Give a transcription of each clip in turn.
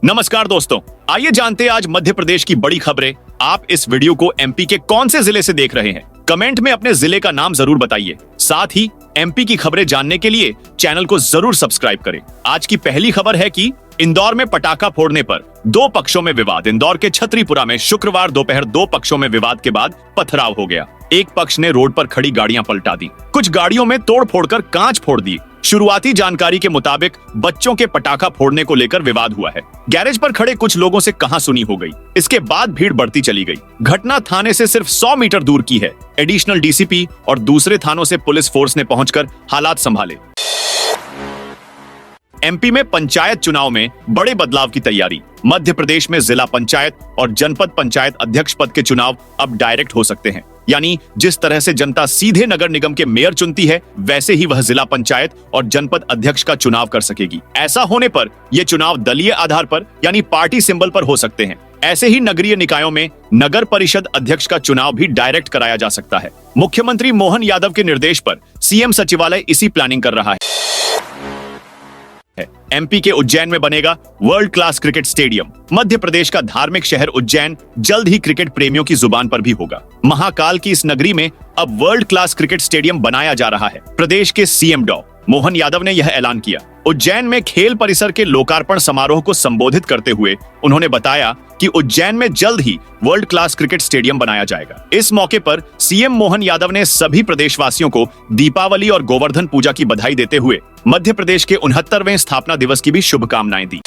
नमस्कार दोस्तों, आइए जानते हैं आज मध्य प्रदेश की बड़ी खबरें। आप इस वीडियो को एमपी के कौन से जिले से देख रहे हैं? कमेंट में अपने जिले का नाम जरूर बताइए। साथ ही एमपी की खबरें जानने के लिए चैनल को जरूर सब्सक्राइब करें। आज की पहली खबर है कि इंदौर में पटाखा फोड़ने पर दो पक्षों में विवाद। इंदौर के छतरीपुरा में शुक्रवार दोपहर दो पक्षों में विवाद के बाद पथराव हो गया। एक पक्ष ने रोड पर खड़ी गाड़ियां पलटा दी, कुछ गाड़ियों में तोड़ फोड़कर कांच फोड़ दी। शुरुआती जानकारी के मुताबिक बच्चों के पटाखा फोड़ने को लेकर विवाद हुआ है। गैरेज पर खड़े कुछ लोगों से कहासुनी हो गई। इसके बाद भीड़ बढ़ती चली गई। घटना थाने से सिर्फ 100 मीटर दूर की है। एडिशनल डीसीपी और दूसरे थानों से पुलिस फोर्स ने पहुंचकर हालात संभाले। एमपी में पंचायत चुनाव में बड़े बदलाव की तैयारी। मध्य प्रदेश में जिला पंचायत और जनपद पंचायत अध्यक्ष पद के चुनाव अब डायरेक्ट हो सकते हैं। यानी जिस तरह से जनता सीधे नगर निगम के मेयर चुनती है, वैसे ही वह जिला पंचायत और जनपद अध्यक्ष का चुनाव कर सकेगी। ऐसा होने पर ये चुनाव दलीय आधार पर यानी पार्टी सिंबल पर हो सकते हैं। ऐसे ही नगरीय निकायों में नगर परिषद अध्यक्ष का चुनाव भी डायरेक्ट कराया जा सकता है। मुख्यमंत्री मोहन यादव के निर्देश पर सीएम सचिवालय इसी प्लानिंग कर रहा है। एमपी के उज्जैन में बनेगा world class cricket stadium. Madhya Pradesh का धार्मिक शहर उज्जैन जल्द ही क्रिकेट प्रेमियों की जुबान पर भी होगा। महाकाल की इस नगरी में अब वर्ल्ड क्लास क्रिकेट स्टेडियम बनाया जा रहा है। प्रदेश के सीएम डॉ मोहन यादव ने यह ऐलान किया। उज्जैन में खेल परिसर के लोकार्पण समारोह को संबोधित करते हुए उन्होंने बताया कि उज्जैन में जल्द ही वर्ल्ड क्लास क्रिकेट स्टेडियम बनाया जाएगा। इस मौके पर सीएम मोहन यादव ने सभी प्रदेशवासियों को दीपावली और गोवर्धन पूजा की बधाई देते हुए मध्य प्रदेश के 69वें स्थापना दिवस की भी शुभकामनाएं दी।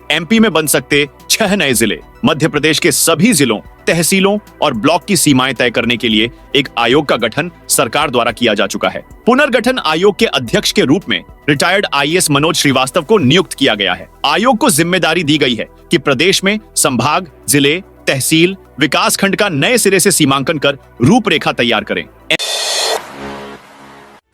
एमपी में बन सकते 6 नए जिले। मध्य प्रदेश के सभी जिलों, तहसीलों और ब्लॉक की सीमाएं तय करने के लिए एक आयोग का गठन सरकार द्वारा किया जा चुका है। पुनर्गठन आयोग के अध्यक्ष के रूप में रिटायर्ड आईएएस मनोज श्रीवास्तव को नियुक्त किया गया है। आयोग को जिम्मेदारी दी गई है कि प्रदेश में संभाग, जिले, तहसील, विकास खंड का नए सिरे से सीमांकन कर रूपरेखा तैयार करें।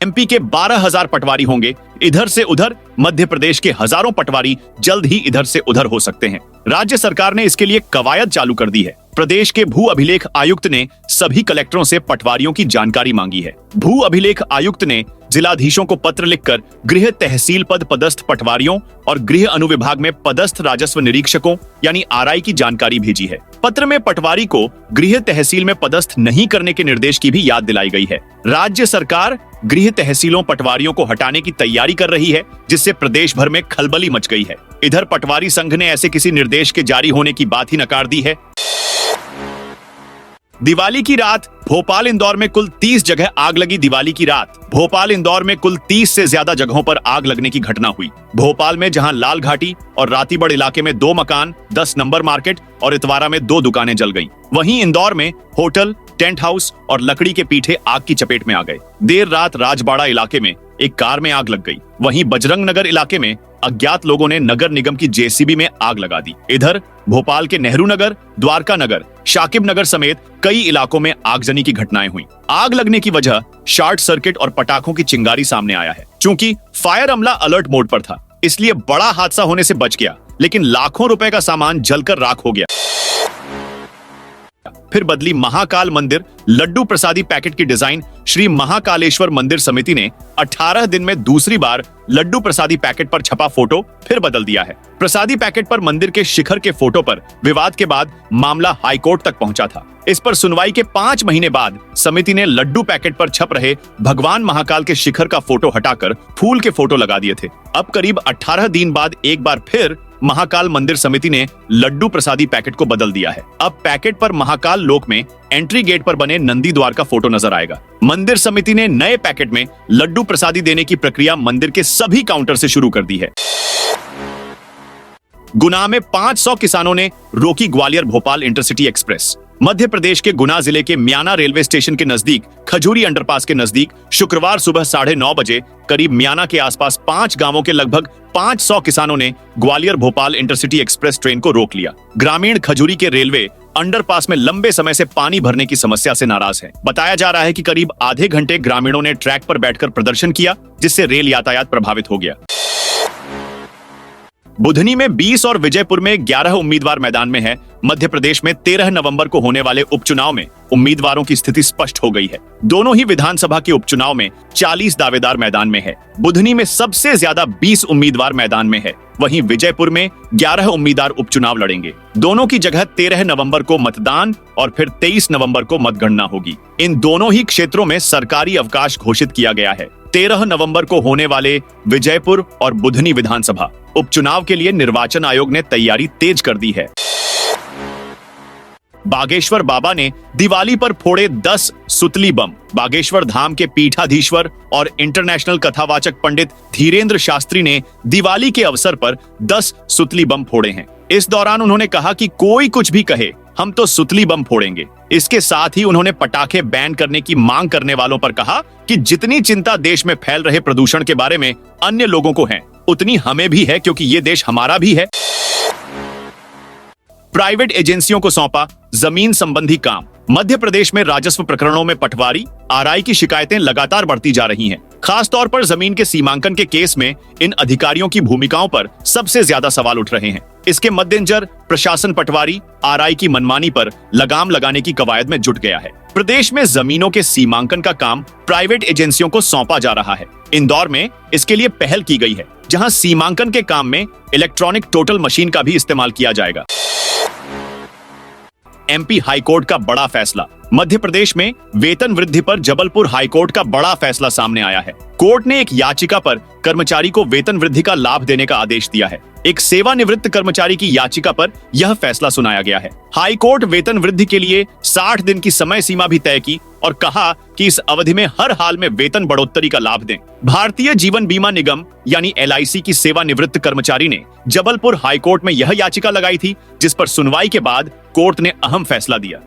एमपी के 12,000 पटवारी होंगे। इधर से उधर मध्य प्रदेश के हजारों पटवारी जल्द ही इधर से उधर हो सकते हैं। राज्य सरकार ने इसके लिए कवायद चालू कर दी है। प्रदेश के भू अभिलेख आयुक्त ने सभी कलेक्टरों से पटवारियों की जानकारी मांगी है। भू अभिलेख आयुक्त ने जिलाधीशों को पत्र लिखकर गृह तहसील पद पदस्थ पटवारियों और गृह अनुविभाग में पदस्थ राजस्व निरीक्षकों यानी आरआई की जानकारी भेजी है। पत्र में पटवारी को गृह तहसील में पदस्थ नहीं करने के निर्देश की भी याद दिलाई गई है। राज्य सरकार गृह तहसीलों पटवारियों को हटाने की तैयारी कर रही है, जिससे प्रदेश भर में खलबली मच गई है। इधर पटवारी संघ ने ऐसे किसी निर्देश के जारी होने की बात ही नकार दी है। दिवाली की रात भोपाल इंदौर में कुल 30 जगह आग लगी। दिवाली की रात भोपाल इंदौर में कुल 30 से ज्यादा जगहों पर आग लगने की घटना हुई। भोपाल में जहां लाल घाटी और रातीबड़ इलाके में 2 मकान, 10 नंबर मार्केट और इतवारा में 2 दुकानें जल गईं। वहीं इंदौर में होटल, टेंट हाउस और लकड़ी के पीठे आग की चपेट में आ गए। देर रात राजबाड़ा इलाके में एक कार में आग लग गई। वहीं बजरंग नगर इलाके में अज्ञात लोगों ने नगर निगम की जेसीबी में आग लगा दी। इधर भोपाल के नेहरू नगर, द्वारका नगर, शाकिब नगर समेत कई इलाकों में आगजनी की घटनाएं हुई। आग लगने की वजह शॉर्ट सर्किट और पटाखों की चिंगारी सामने आया है। चूंकि फायर अमला अलर्ट मोड पर था, इसलिए बड़ा हादसा होने से बच गया, लेकिन लाखों रुपए का सामान जलकर राख हो गया। फिर बदली महाकाल मंदिर। लड्डू प्रसादी पैकेट की डिजाइन श्री महाकालेश्वर मंदिर समिति ने 18 दिन में दूसरी बार लड्डू प्रसादी पैकेट पर छपा फोटो फिर बदल दिया है। प्रसादी पैकेट पर मंदिर के शिखर के फोटो पर विवाद के बाद मामला हाईकोर्ट तक पहुंचा था। इस पर सुनवाई के 5 महीने बाद समिति ने लड्डू पैकेट पर छप रहे भगवान महाकाल के शिखर का फोटो हटाकर फूल के फोटो लगा दिए थे। अब करीब 18 दिन बाद एक बार फिर महाकाल मंदिर समिति ने लड्डू प्रसादी पैकेट को बदल दिया है। अब पैकेट पर महाकाल लोक में एंट्री गेट पर बने नंदी द्वार का फोटो नजर आएगा। मंदिर समिति ने नए पैकेट में लड्डू प्रसादी देने की प्रक्रिया मंदिर के सभी काउंटर से शुरू कर दी है। गुना में 500 किसानों ने रोकी ग्वालियर भोपाल इंटरसिटी एक्सप्रेस। मध्य प्रदेश के गुना जिले के म्याना रेलवे स्टेशन के नजदीक खजूरी अंडरपास के नजदीक शुक्रवार सुबह 9:30 बजे करीब म्याना के आसपास 5 गांवों के लगभग 500 किसानों ने Gwalior Bhopal intercity express train को रोक लिया। ग्रामीण खजूरी के रेलवे अंडरपास में लंबे समय से पानी भरने की समस्या से नाराज है। बताया जा रहा है कि करीब आधे घंटे ग्रामीणों ने ट्रैक पर बैठकर प्रदर्शन किया, जिससे रेल यातायात प्रभावित हो गया। बुधनी में 20 और विजयपुर में 11 उम्मीदवार मैदान में है। मध्य प्रदेश में 13 नवंबर को होने वाले उपचुनाव में उम्मीदवारों की स्थिति स्पष्ट हो गई है। दोनों ही विधानसभा के उपचुनाव में 40 दावेदार मैदान में है। बुधनी में सबसे ज्यादा 20 उम्मीदवार मैदान में है, वहीं विजयपुर में 11 उम्मीदवार उपचुनाव लड़ेंगे। दोनों की जगह 13 नवंबर को मतदान और फिर 23 नवंबर को मतगणना होगी। इन दोनों ही क्षेत्रों में सरकारी अवकाश घोषित किया गया है। 13 नवंबर को होने वाले विजयपुर और बुधनी विधानसभा उपचुनाव के लिए निर्वाचन आयोग ने तैयारी तेज कर दी है। बागेश्वर बाबा ने दिवाली पर फोड़े 10 सुतली बम। बागेश्वर धाम के पीठाधीश्वर और इंटरनेशनल कथावाचक पंडित धीरेन्द्र शास्त्री ने दिवाली के अवसर पर 10 सुतली बम फोड़े हैं। इस दौरान उन्होंने कहा कि कोई कुछ भी कहे, हम तो सुतली बम फोड़ेंगे। इसके साथ ही उन्होंने पटाखे बैन करने की मांग करने वालों पर कहा कि जितनी चिंता देश में फैल रहे प्रदूषण के बारे में अन्य लोगों को है, उतनी हमें भी है, क्योंकि ये देश हमारा भी है। प्राइवेट एजेंसियों को सौंपा जमीन संबंधी काम। मध्य प्रदेश में राजस्व प्रकरणों में पटवारी, आरआई की शिकायतें लगातार बढ़ती जा रही हैं। खासतौर पर जमीन के सीमांकन के केस में इन अधिकारियों की भूमिकाओं पर सबसे ज्यादा सवाल उठ रहे हैं। इसके मद्देनजर प्रशासन पटवारी, आरआई की मनमानी पर लगाम लगाने की कवायद में जुट गया है। प्रदेश में जमीनों के सीमांकन का काम प्राइवेट एजेंसियों को सौंपा जा रहा है। इंदौर में इसके लिए पहल की गई है, जहां सीमांकन के काम में इलेक्ट्रॉनिक टोटल मशीन का भी इस्तेमाल किया जाएगा। एमपी हाईकोर्ट का बड़ा फैसला। मध्य प्रदेश में वेतन वृद्धि पर जबलपुर हाईकोर्ट का बड़ा फैसला सामने आया है। कोर्ट ने एक याचिका पर कर्मचारी को वेतन वृद्धि का लाभ देने का आदेश दिया है। एक सेवानिवृत्त कर्मचारी की याचिका पर यह फैसला सुनाया गया है। हाईकोर्ट वेतन वृद्धि के लिए 60 दिन की समय सीमा भी तय की और कहा कि इस अवधि में हर हाल में वेतन बढ़ोतरी का लाभ दें। भारतीय जीवन बीमा निगम यानी LIC की सेवानिवृत्त कर्मचारी ने जबलपुर हाईकोर्ट में यह याचिका लगाई थी, जिस पर सुनवाई के बाद कोर्ट ने अहम फैसला दिया।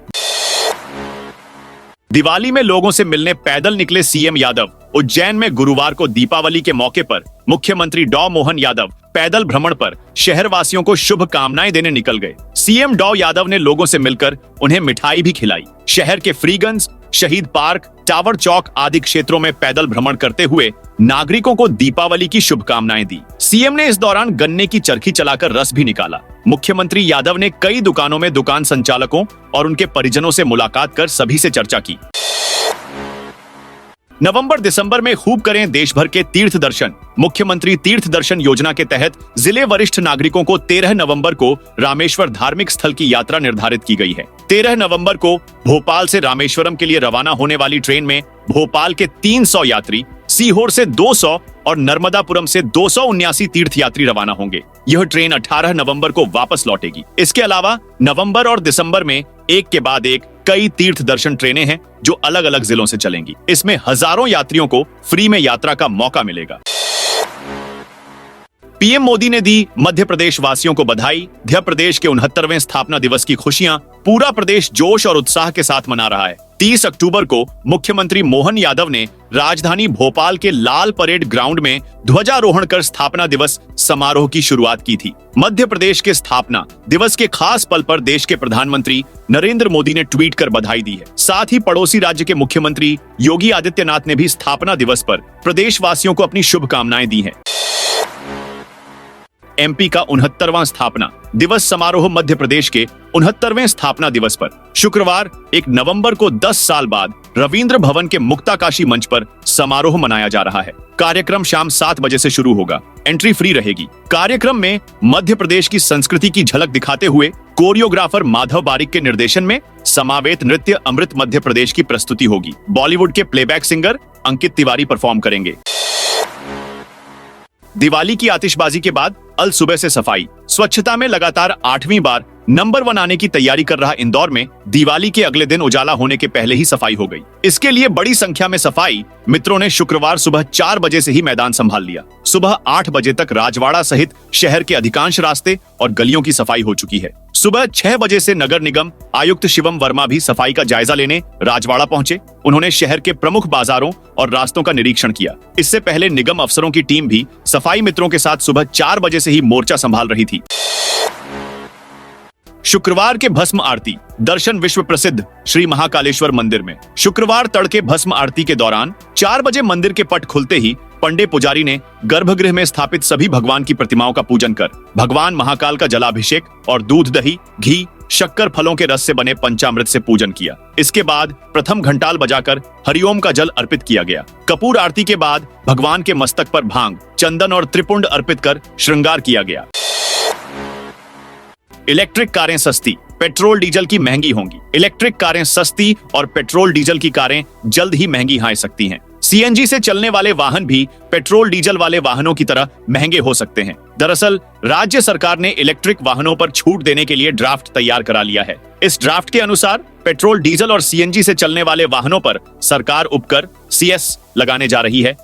दिवाली में लोगों से मिलने पैदल निकले सीएम यादव। उज्जैन में गुरुवार को दीपावली के मौके पर मुख्यमंत्री डॉ मोहन यादव पैदल भ्रमण पर शहरवासियों को शुभकामनाएं देने निकल गए। सीएम डॉ यादव ने लोगों से मिलकर उन्हें मिठाई भी खिलाई। शहर के फ्रीगंज, शहीद पार्क, टावर चौक आदि क्षेत्रों में पैदल भ्रमण करते हुए नागरिकों को दीपावली की शुभकामनाएं दी। सीएम ने इस दौरान गन्ने की चरखी चलाकर रस भी निकाला। मुख्यमंत्री यादव ने कई दुकानों में दुकान संचालकों और उनके परिजनों से मुलाकात कर सभी से चर्चा की। नवंबर दिसंबर में खूब करें देश भर के तीर्थ दर्शन। मुख्यमंत्री तीर्थ दर्शन योजना के तहत जिले वरिष्ठ नागरिकों को 13 नवंबर को रामेश्वर धार्मिक स्थल की यात्रा निर्धारित की गई है। 13 नवंबर को भोपाल से रामेश्वरम के लिए रवाना होने वाली ट्रेन में भोपाल के 300 यात्री, सीहोर से 200 और नर्मदापुरम से 279 तीर्थयात्री रवाना होंगे। यह ट्रेन 18 नवंबर को वापस लौटेगी। इसके अलावा नवंबर और दिसंबर में एक के बाद एक कई तीर्थ दर्शन ट्रेनें हैं जो अलग अलग जिलों से चलेंगी। इसमें हजारों यात्रियों को फ्री में यात्रा का मौका मिलेगा। पीएम मोदी ने दी मध्य प्रदेश वासियों को बधाई। मध्य प्रदेश के 69वें स्थापना दिवस की खुशियां पूरा प्रदेश जोश और उत्साह के साथ मना रहा है। 30 अक्टूबर को मुख्यमंत्री मोहन यादव ने राजधानी भोपाल के लाल परेड ग्राउंड में ध्वजारोहण कर स्थापना दिवस समारोह की शुरुआत की थी। मध्य प्रदेश के स्थापना दिवस के खास पल पर देश के प्रधानमंत्री नरेंद्र मोदी ने ट्वीट कर बधाई दी है। साथ ही पड़ोसी राज्य के मुख्यमंत्री योगी आदित्यनाथ ने भी स्थापना दिवस पर प्रदेशवासियों को अपनी शुभकामनाएं दी हैं। एमपी का 69वां स्थापना दिवस समारोह मध्य प्रदेश के 69वें स्थापना दिवस पर शुक्रवार 1 नवंबर को 10 साल बाद रविंद्र भवन के मुक्ताकाशी मंच पर समारोह मनाया जा रहा है। कार्यक्रम शाम 7 बजे से शुरू होगा। एंट्री फ्री रहेगी। कार्यक्रम में मध्य प्रदेश की संस्कृति की झलक दिखाते हुए कोरियोग्राफर माधव बारिक के निर्देशन में समावेत नृत्य अमृत मध्य प्रदेश की प्रस्तुति होगी। बॉलीवुड के playback singer Ankit Tiwari perform करेंगे। दिवाली की आतिशबाजी के बाद अल सुबह से सफाई। स्वच्छता में लगातार 8वीं बार नंबर 1 आने की तैयारी कर रहा इंदौर में दिवाली के अगले दिन उजाला होने के पहले ही सफाई हो गई। इसके लिए बड़ी संख्या में सफाई मित्रों ने शुक्रवार सुबह 4 बजे से ही मैदान संभाल लिया। सुबह 8 बजे तक राजवाड़ा सहित शहर के अधिकांश रास्ते और गलियों की सफाई हो चुकी है। सुबह 6 बजे से नगर निगम आयुक्त शिवम वर्मा भी सफाई का जायजा लेने राजवाड़ा पहुंचे। उन्होंने शहर के प्रमुख बाजारों और रास्तों का निरीक्षण किया। इससे पहले निगम अफसरों की टीम भी सफाई मित्रों के साथ सुबह 4 बजे से ही मोर्चा संभाल रही थी। शुक्रवार के भस्म आरती दर्शन विश्व प्रसिद्ध श्री महाकालेश्वर मंदिर में शुक्रवार तड़के भस्म आरती के दौरान 4 बजे मंदिर के पट खुलते ही पंडे पुजारी ने गर्भगृह में स्थापित सभी भगवान की प्रतिमाओं का पूजन कर भगवान महाकाल का जलाभिषेक और दूध, दही, घी, शक्कर, फलों के रस से बने पंचामृत से पूजन किया। इसके बाद प्रथम घंटाल बजाकर हरिओम का जल अर्पित किया गया। कपूर आरती के बाद भगवान के मस्तक पर भांग, चंदन और त्रिपुंड अर्पित कर श्रृंगार किया गया। इलेक्ट्रिक कारें सस्ती, पेट्रोल डीजल की महंगी होंगी। इलेक्ट्रिक कारें सस्ती और पेट्रोल डीजल की कारें जल्द ही महंगी हो सकती हैं। सीएनजी से चलने वाले वाहन भी पेट्रोल डीजल वाले वाहनों की तरह महंगे हो सकते हैं। दरअसल राज्य सरकार ने इलेक्ट्रिक वाहनों पर छूट देने के लिए ड्राफ्ट तैयार करा लिया है। इस ड्राफ्ट के अनुसार पेट्रोल, डीजल और सीएनजी से चलने वाले वाहनों पर सरकार उपकर सीएस लगाने जा रही है।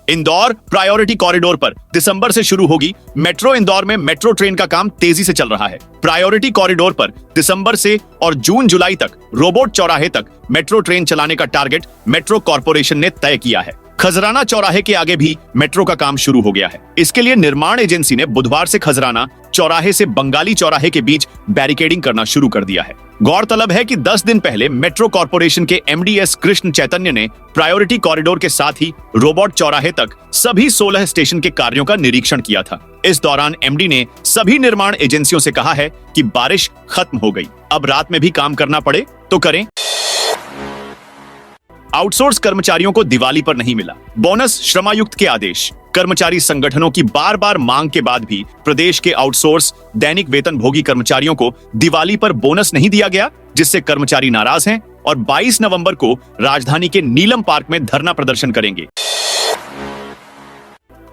इंदौर प्रायोरिटी कॉरिडोर पर दिसंबर से शुरू होगी मेट्रो। इंदौर में मेट्रो ट्रेन का काम तेजी से चल रहा है। प्रायोरिटी कॉरिडोर पर दिसंबर से और जून-जुलाई तक रोबोट चौराहे तक मेट्रो ट्रेन चलाने का टारगेट मेट्रो कॉर्पोरेशन ने तय किया है। खजराना चौराहे के आगे भी मेट्रो का काम शुरू हो गया है। इसके लिए निर्माण एजेंसी ने बुधवार से खजराना चौराहे से बंगाली चौराहे के बीच बैरिकेडिंग करना शुरू कर दिया है। गौरतलब है कि 10 दिन पहले मेट्रो कॉर्पोरेशन के एमडीएस कृष्ण चैतन्य ने प्रायोरिटी कॉरिडोर के साथ ही रोबोट चौराहे तक सभी 16 स्टेशन के कार्यों का निरीक्षण किया था। इस दौरान एमडी ने सभी निर्माण एजेंसियों से कहा है कि बारिश खत्म हो गई, अब रात में भी काम करना पड़े तो करें। आउटसोर्स कर्मचारियों को दिवाली पर नहीं मिला बोनस, श्रमायुक्त के आदेश। कर्मचारी संगठनों की बार बार मांग के बाद भी प्रदेश के आउटसोर्स दैनिक वेतन भोगी कर्मचारियों को दिवाली पर बोनस नहीं दिया गया, जिससे कर्मचारी नाराज हैं और 22 नवंबर को राजधानी के नीलम पार्क में धरना प्रदर्शन करेंगे।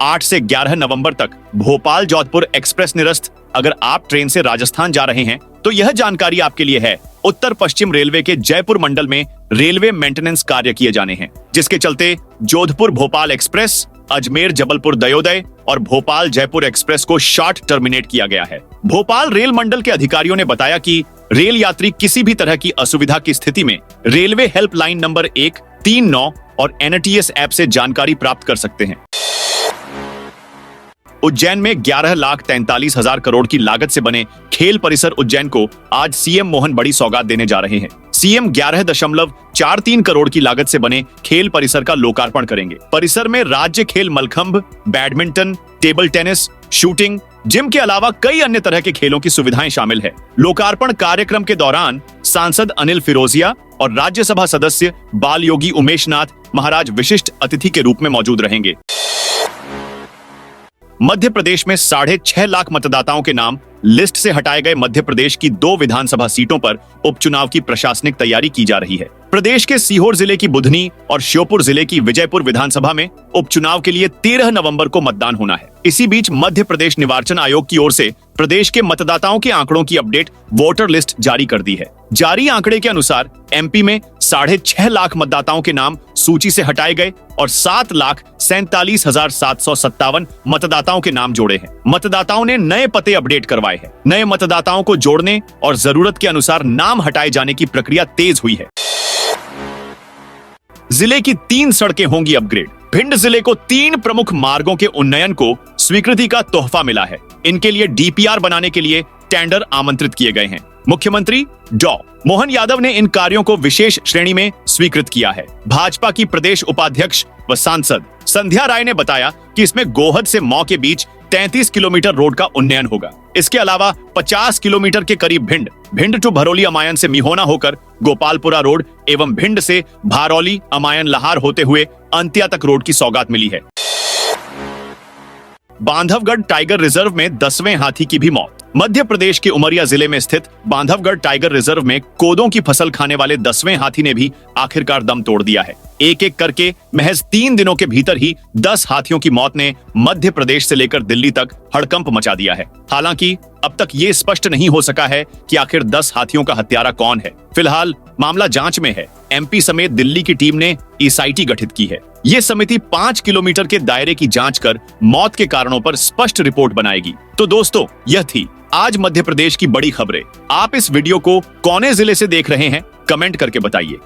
8 से 11 नवंबर तक भोपाल जोधपुर एक्सप्रेस निरस्त। अगर आप ट्रेन से राजस्थान जा रहे हैं तो यह जानकारी आपके लिए है। उत्तर पश्चिम रेलवे के जयपुर मंडल में रेलवे मेंटेनेंस कार्य किए जाने हैं, जिसके चलते जोधपुर भोपाल एक्सप्रेस, अजमेर जबलपुर दयोदय और भोपाल जयपुर एक्सप्रेस को शॉर्ट टर्मिनेट किया गया है। भोपाल रेल मंडल के अधिकारियों ने बताया कि रेल यात्री किसी भी तरह की असुविधा की स्थिति में रेलवे हेल्पलाइन नंबर 139 और एनटीएस ऐप से जानकारी प्राप्त कर सकते हैं। उज्जैन में 11,43,000 करोड़ की लागत से बने खेल परिसर उज्जैन को आज सीएम मोहन बड़ी सौगात देने जा रहे हैं। सीएम 11.43 करोड़ की लागत से बने खेल परिसर का लोकार्पण करेंगे। परिसर में राज्य खेल mallakhamb, badminton, table tennis, shooting, gym के अलावा कई अन्य तरह के खेलों की सुविधाएं शामिल है। लोकार्पण कार्यक्रम के दौरान सांसद अनिल फिरोजिया और राज्यसभा सदस्य बाल योगी उमेश नाथ महाराज विशिष्ट अतिथि के रूप में मौजूद रहेंगे। मध्य प्रदेश में 6.5 लाख मतदाताओं के नाम लिस्ट से हटाए गए मध्य प्रदेश की 2 विधानसभा सीटों पर उपचुनाव की प्रशासनिक तैयारी की जा रही है। प्रदेश के सीहोर जिले की बुधनी और श्योपुर जिले की विजयपुर विधानसभा में उपचुनाव के लिए 13 नवंबर को मतदान होना है। इसी बीच मध्य प्रदेश निर्वाचन आयोग की ओर से प्रदेश के मतदाताओं के आंकड़ों की अपडेट वोटर लिस्ट जारी कर दी है। जारी आंकड़े के अनुसार एमपी में 6.5 लाख मतदाताओं के नाम सूची से हटाए गए और 7,47,757 मतदाताओं के नाम जोड़े हैं। मतदाताओं ने नए पते अपडेट करवाए हैं। नए मतदाताओं को जोड़ने और जरूरत के अनुसार नाम हटाए जाने की प्रक्रिया तेज हुई है। जिले की 3 सड़कें होंगी अपग्रेड। भिंड जिले को 3 प्रमुख मार्गों के उन्नयन को स्वीकृति का तोहफा मिला है। इनके लिए डीपीआर बनाने के लिए टेंडर आमंत्रित किए गए हैं। मुख्यमंत्री डॉ मोहन यादव ने इन कार्यों को विशेष श्रेणी में स्वीकृत किया है। भाजपा की प्रदेश उपाध्यक्ष व सांसद संध्या राय ने बताया कि इसमें गोहद से मौ के बीच 33 किलोमीटर रोड का उन्नयन होगा। इसके अलावा 50 किलोमीटर के करीब भिंड टू भरौली अमायन से मिहोना होकर गोपालपुरा रोड एवं भिंड से भारौली अमायन लहार होते हुए अंतिया तक रोड की सौगात मिली है। बांधवगढ़ टाइगर रिजर्व में 10वें हाथी की भी मौत। मध्य प्रदेश के उमरिया जिले में स्थित बांधवगढ़ टाइगर रिजर्व में कोदों की फसल खाने वाले 10वें हाथी ने भी आखिरकार दम तोड़ दिया है। एक एक करके महज 3 दिनों के भीतर ही 10 हाथियों की मौत ने मध्य प्रदेश से लेकर दिल्ली तक हड़कंप मचा दिया है। हालांकि अब तक ये स्पष्ट नहीं हो सका है कि आखिर 10 हाथियों का हत्यारा कौन है। फिलहाल मामला जांच में है। एमपी समेत दिल्ली की टीम ने एसआईटी गठित की है। ये समिति 5 किलोमीटर के दायरे की जांच कर मौत के कारणों पर स्पष्ट रिपोर्ट बनाएगी। तो दोस्तों, यह थी आज मध्य प्रदेश की बड़ी खबरें। आप इस वीडियो को कौने जिले से देख रहे हैं, कमेंट करके बताइए।